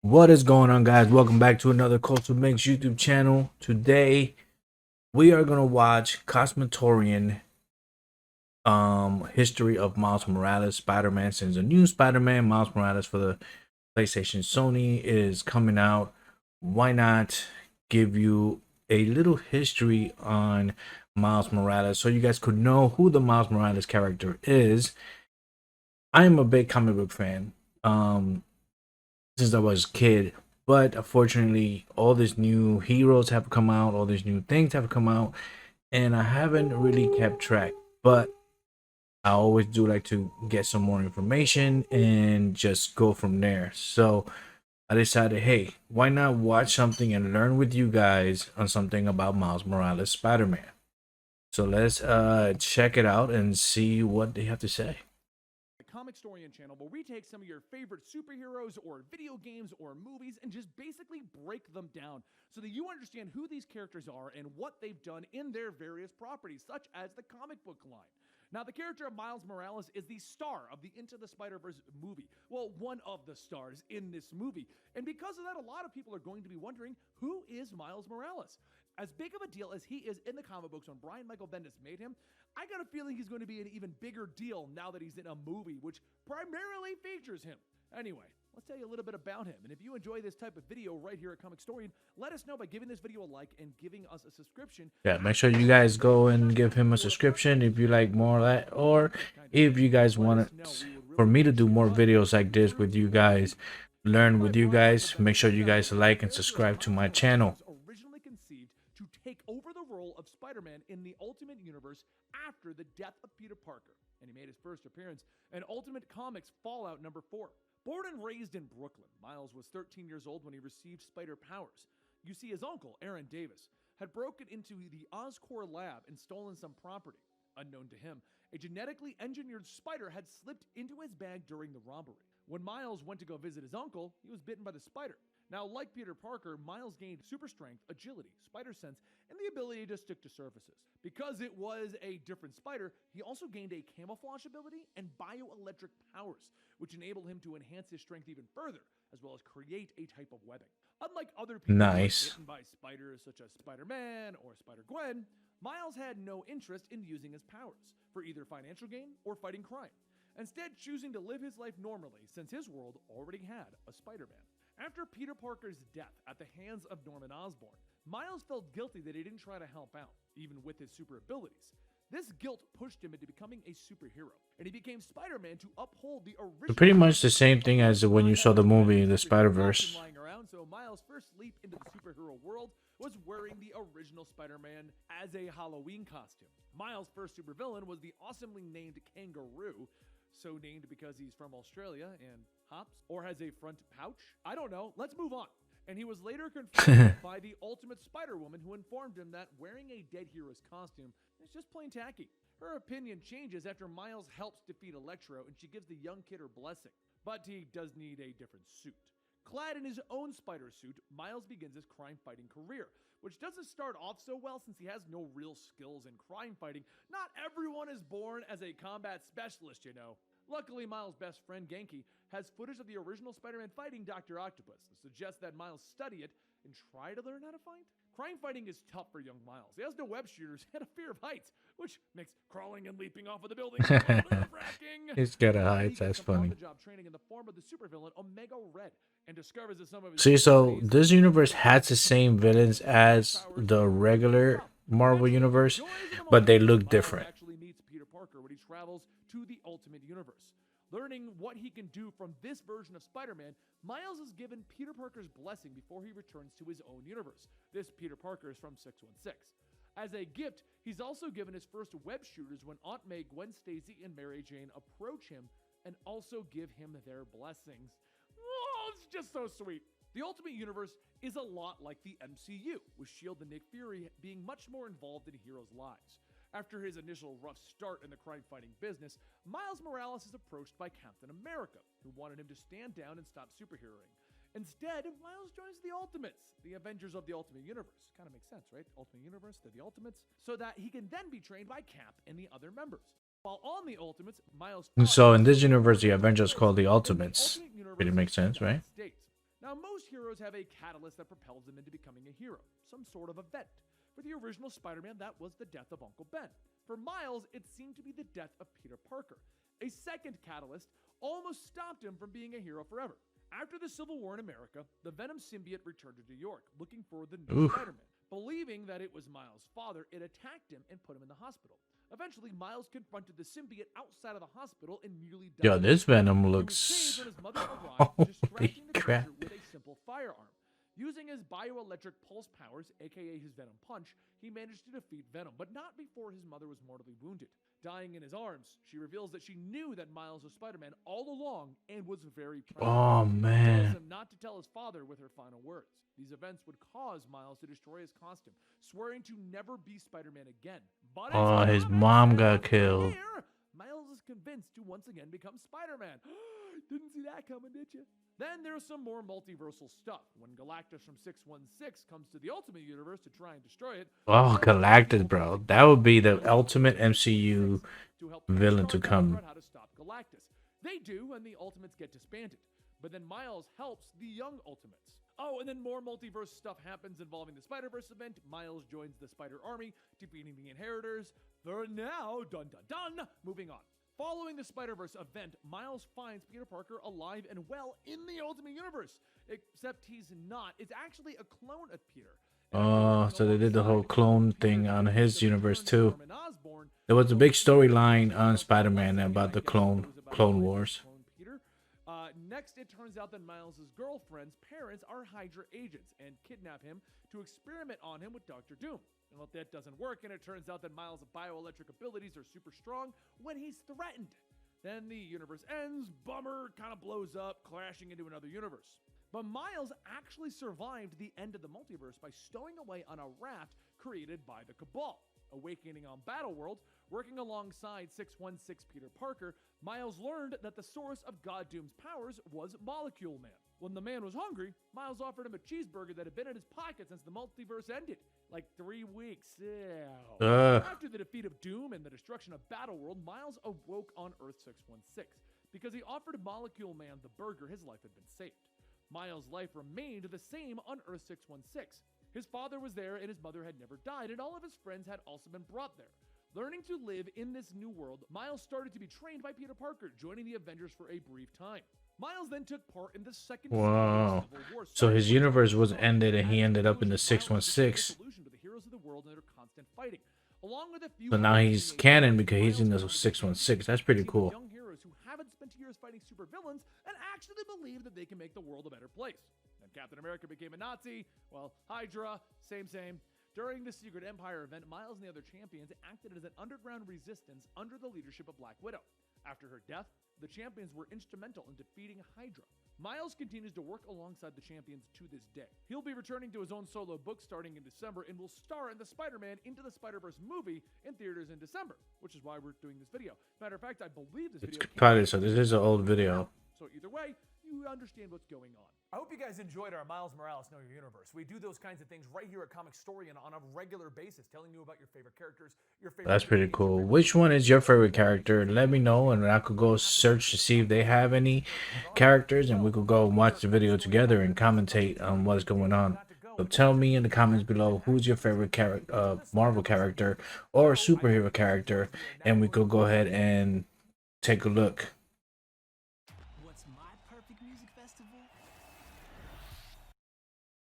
What is going on, guys? Welcome back to another CosoMixx YouTube channel. Today we are gonna watch Cosmatorian history of Miles Morales. Spider-Man, since a new Spider-Man Miles Morales for the PlayStation Sony is coming out, why not give you a little history on Miles Morales so you guys could know who the Miles Morales character is. I am a big comic book fan. Since I was a kid, but unfortunately all these new heroes have come out, all these new things have come out, and I haven't really kept track, but I always do like to get some more information and just go from there. So I decided, hey, why not watch something and learn with you guys on something about Miles Morales Spider-Man. So let's check it out and see what they have to say. ComiXtorian channel where we take some of your favorite superheroes or video games or movies and just basically break them down so that you understand who these characters are and what they've done in their various properties, such as the comic book line. Now, the character of Miles Morales is the star of the Into the Spider-Verse movie. Well, one of the stars in this movie. And because of that, a lot of people are going to be wondering, who is Miles Morales? As big of a deal as he is in the comic books when Brian Michael Bendis made him, I got a feeling he's going to be an even bigger deal now that he's in a movie, which primarily features him. Anyway, let's tell you a little bit about him. And if you enjoy this type of video right here at ComiXtorian, let us know by giving this video a like and giving us a subscription. Yeah, make sure you guys go and give him a subscription if you like more of that, or if you guys want for me to do more videos like this with you guys, learn with you guys. Make sure you guys like and subscribe to my channel. Originally conceived to take over the role of Spider-Man in the Ultimate Universe after the death of Peter Parker, and he made his first appearance in Ultimate Comics Fallout number 4. Born and raised in Brooklyn, Miles was 13 years old when he received spider powers. You see, his uncle, Aaron Davis, had broken into the Oscorp lab and stolen some property. Unknown to him, a genetically engineered spider had slipped into his bag during the robbery. When Miles went to go visit his uncle, he was bitten by the spider. Now, like Peter Parker, Miles gained super strength, agility, spider sense, and the ability to stick to surfaces. Because it was a different spider, he also gained a camouflage ability and bioelectric powers, which enabled him to enhance his strength even further, as well as create a type of webbing. Unlike other people who were bitten by spiders such as Spider-Man or Spider-Gwen, Miles had no interest in using his powers for either financial gain or fighting crime, instead choosing to live his life normally since his world already had a Spider-Man. After Peter Parker's death at the hands of Norman Osborn, Miles felt guilty that he didn't try to help out, even with his super abilities. This guilt pushed him into becoming a superhero, and he became Spider-Man to uphold the original. Pretty much the same thing as when you saw the movie The Spider-Verse. So Miles' first leap into the superhero world was wearing the original Spider-Man as a Halloween costume. Miles' first supervillain was the awesomely named Kangaroo, so named because he's from Australia and hops, or has a front pouch. I don't know. Let's move on. And he was later confronted by the Ultimate Spider-Woman, who informed him that wearing a dead hero's costume is just plain tacky. Her opinion changes after Miles helps defeat Electro, and she gives the young kid her blessing. But he does need a different suit. Clad in his own spider suit, Miles begins his crime-fighting career, which doesn't start off so well since he has no real skills in crime fighting. Not everyone is born as a combat specialist, you know. Luckily, Miles' best friend, Genki, has footage of the original Spider-Man fighting Dr. Octopus and suggests that Miles study it and try to learn how to fight. Crime fighting is tough for young Miles. He has no web shooters and a fear of heights, which makes crawling and leaping off of the building nerve-wracking. He's got a height, that's funny. Job training in the form of the supervillain Omega Red, and discovers that some of his See, so this universe has the same villains as the regular Marvel universe, but they look different. Actually meets Peter Parker when he travels to the Ultimate Universe. Learning what he can do from this version of Spider-Man, Miles is given Peter Parker's blessing before he returns to his own universe. This Peter Parker is from 616. As a gift, he's also given his first web shooters when Aunt May, Gwen Stacy, and Mary Jane approach him and also give him their blessings. Oh, it's just so sweet. The Ultimate Universe is a lot like the MCU, with S.H.I.E.L.D. and Nick Fury being much more involved in heroes' lives. After his initial rough start in the crime-fighting business, Miles Morales is approached by Captain America, who wanted him to stand down and stop superheroing. Instead, Miles joins the Ultimates, the Avengers of the Ultimate Universe. Kind of makes sense, right? Ultimate Universe, they're the Ultimates, so that he can then be trained by Cap and the other members. While on the Ultimates, Miles... So in this universe, the Avengers called the Ultimates. Pretty makes sense, right? Now, most heroes have a catalyst that propels them into becoming a hero, some sort of event. For the original Spider-Man, that was the death of Uncle Ben. For Miles, it seemed to be the death of Peter Parker. A second catalyst almost stopped him from being a hero forever. After the Civil War in America, the Venom symbiote returned to New York, looking for the new Spider-Man. Believing that it was Miles' father, it attacked him and put him in the hospital. Eventually, Miles confronted the symbiote outside of the hospital and nearly died. Yo, this Venom He was looks... saved when his mother arrived, Holy distracting the crap. creature with a simple firearm. Using his bioelectric pulse powers, aka his Venom Punch, he managed to defeat Venom, but not before his mother was mortally wounded. Dying in his arms, she reveals that she knew that Miles was Spider-Man all along and was very proud. Oh, She tells man. him not to tell his father with her final words. These events would cause Miles to destroy his costume, swearing to never be Spider-Man again. But Oh, his mom got killed. Miles is convinced to once again become Spider-Man. Didn't see that coming, did you? Then there's some more multiversal stuff. When Galactus from 616 comes to the Ultimate Universe to try and destroy it. Oh, Galactus, bro. That would be the ultimate MCU villain to come. How to stop Galactus. They do, and the Ultimates get disbanded. But then Miles helps the young Ultimates. Oh, and then more multiverse stuff happens involving the Spider-Verse event. Miles joins the Spider Army, defeating the Inheritors. For now, dun dun dun, moving on. Following the Spider-Verse event, Miles finds Peter Parker alive and well in the Ultimate Universe. Except he's not. It's actually a clone of Peter. Oh, so they did the whole clone thing on his universe too. There was a big storyline on Spider-Man about the clone wars. Next, it turns out that Miles' girlfriend's parents are Hydra agents and kidnap him to experiment on him with Dr. Doom. Well, that doesn't work, and it turns out that Miles' bioelectric abilities are super strong when he's threatened. Then the universe ends, bummer, kind of blows up, crashing into another universe. But Miles actually survived the end of the multiverse by stowing away on a raft created by the Cabal. Awakening on Battleworld, working alongside 616 Peter Parker, Miles learned that the source of God Doom's powers was Molecule Man. When the man was hungry, Miles offered him a cheeseburger that had been in his pocket since the multiverse ended. Like 3 weeks. Ew. After the defeat of Doom and the destruction of Battleworld, Miles awoke on Earth 616. Because he offered Molecule Man the burger, his life had been saved. Miles' life remained the same on Earth 616. His father was there and his mother had never died, and all of his friends had also been brought there. Learning to live in this new world, Miles started to be trained by Peter Parker, joining the Avengers for a brief time. Miles then took part in the second Wow. Civil War. So his universe was ended and he ended up in the 616. Solution to the heroes of the world and their constant fighting. Along with a few So now he's canon because he's in the 616. That's pretty cool. Young heroes who haven't spent years fighting supervillains and actually believe that they can make the world a better place. Then Captain America became a Nazi. Well, Hydra, same. During the Secret Empire event, Miles and the other champions acted as an underground resistance under the leadership of Black Widow. After her death, the champions were instrumental in defeating Hydra. Miles continues to work alongside the champions to this day. He'll be returning to his own solo book starting in December and will star in the Spider-Man Into the Spider-Verse movie in theaters in December, which is why we're doing this video. Matter of fact, I believe this video Cut it, so this is an old video. So either way, you understand what's going on. I hope you guys enjoyed our Miles Morales Know Your Universe. We do those kinds of things right here at Comic Story and on a regular basis, telling you about your favorite characters, your favorite... That's pretty cool. Which one is your favorite character? Let me know and I could go search to see if they have any characters and we could go and watch the video together and commentate on what's going on. So tell me in the comments below who's your favorite Marvel character or superhero character, and we could go ahead and take a look. What's my perfect music festival?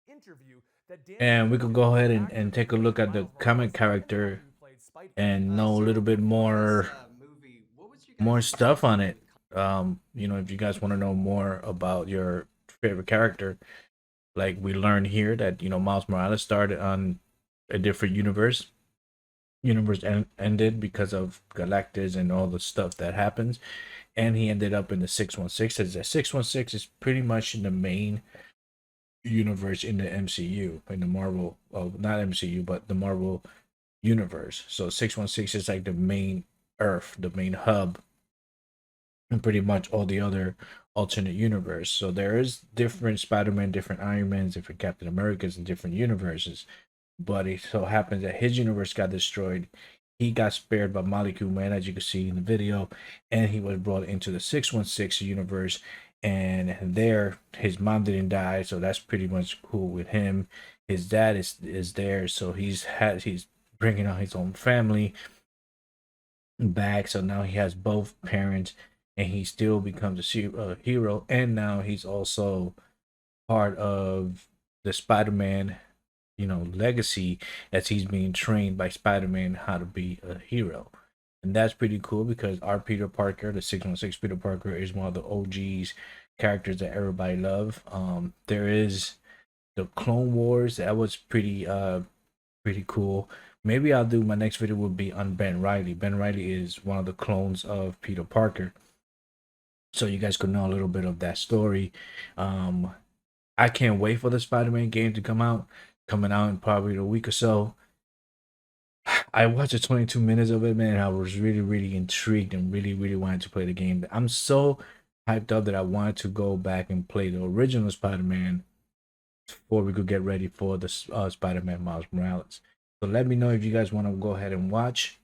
Interview that And we could go ahead and take a look at the comic character and know a little bit more stuff on it. You know, if you guys want to know more about your favorite character, like we learned here that, you know, Miles Morales started on a different universe. Ended because of Galactus and all the stuff that happens, and he ended up in the 616. As the 616 is pretty much in the main universe in the MCU, in the Marvel, not MCU, but the Marvel universe. So 616 is like the main Earth, the main hub, and pretty much all the other alternate universe. So there is different Spider-Man, different Iron Mans, different Captain Americas in different universes. But it so happens that his universe got destroyed. He got spared by Molecule Man, as you can see in the video, and he was brought into the 616 universe. and there his mom didn't die, so that's pretty much cool with him. His dad is there, so he's bringing out his own family back, so now he has both parents, and he still becomes a hero, and now he's also part of the Spider-Man, legacy, as he's being trained by Spider-Man how to be a hero. And that's pretty cool because our Peter Parker, the 616 Peter Parker, is one of the OGs characters that everybody love. There is the Clone Wars, that was pretty cool. Maybe I'll do my next video will be on Ben Riley. Ben Riley is one of the clones of Peter Parker. So you guys could know a little bit of that story. I can't wait for the Spider-Man game to come out. Coming out in probably a week or so. I watched the 22 minutes of it, man. I was really, really intrigued and really, really wanted to play the game. I'm so hyped up that I wanted to go back and play the original Spider-Man before we could get ready for the Spider-Man Miles Morales. So let me know if you guys want to go ahead and watch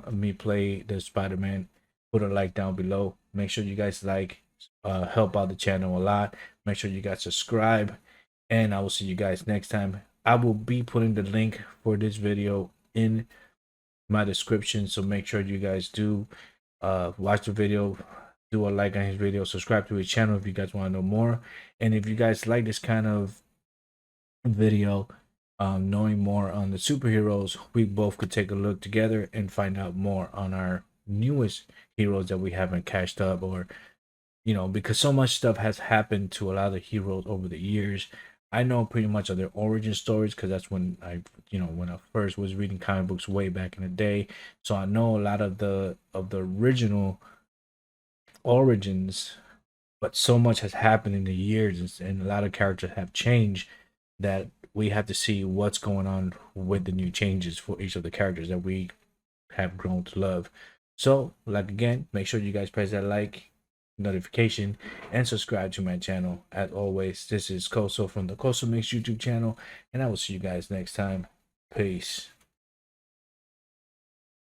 me play the Spider-Man. Put a like down below. Make sure you guys help out the channel a lot. Make sure you guys subscribe, and I will see you guys next time. I will be putting the link for this video in my description, so make sure you guys do watch the video, do a like on his video, subscribe to his channel if you guys want to know more. And if you guys like this kind of video, knowing more on the superheroes, we both could take a look together and find out more on our newest heroes that we haven't cashed up, or because so much stuff has happened to a lot of heroes over the years. I know pretty much of their origin stories because that's when I first was reading comic books way back in the day. So I know a lot of the original origins, but so much has happened in the years, and a lot of characters have changed, that we have to see what's going on with the new changes for each of the characters that we have grown to love. So, again, make sure you guys press that like notification and subscribe to my channel. As always, this is Coso from the CosoMixx YouTube channel, and I will see you guys next time. Peace.